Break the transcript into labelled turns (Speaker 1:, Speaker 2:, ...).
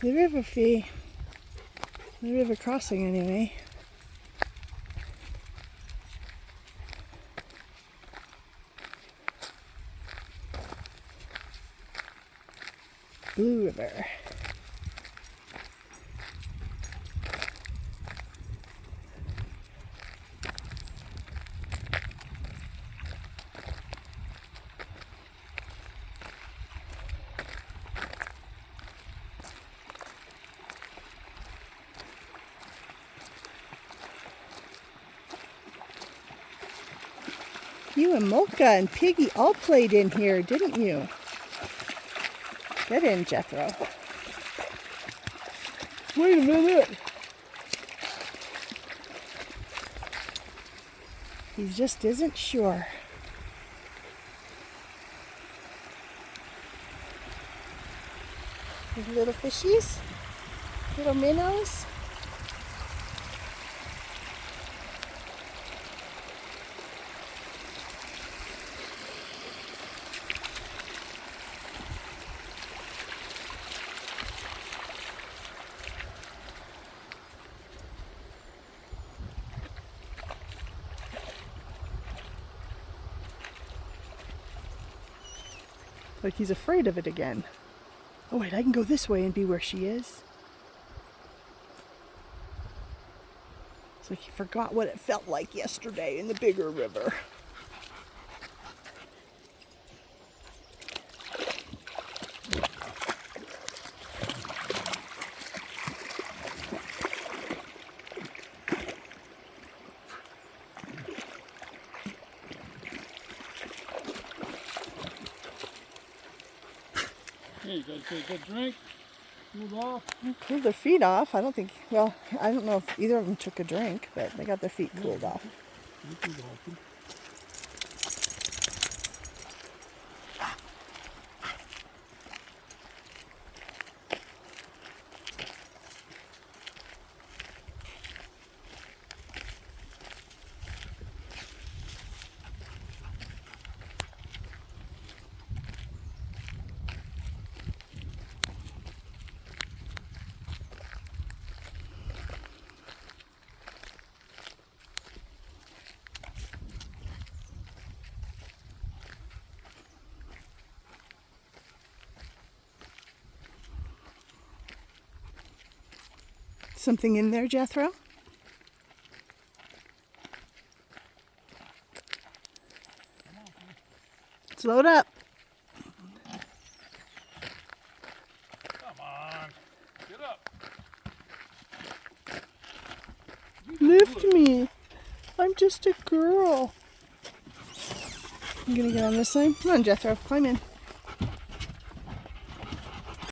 Speaker 1: the river fee. The river crossing anyway. Blue River. You and Mocha and Piggy all played in here, didn't you? Get in, Jethro. Wait a minute. He just isn't sure. These little fishies, little minnows. Like he's afraid of it again. Oh wait, I can go this way and be where she is. It's like he forgot what it felt like yesterday in the bigger river.
Speaker 2: Hey, you guys take a good drink. Move off.
Speaker 1: Cooled their feet off. I don't think, well, I don't know if either of them took a drink, but they got their feet cooled off. Something in there, Jethro? Let's load up.
Speaker 2: Come on. Get up.
Speaker 1: Lift me. I'm just a girl. I'm gonna get on this side. Come on, Jethro. Climb in.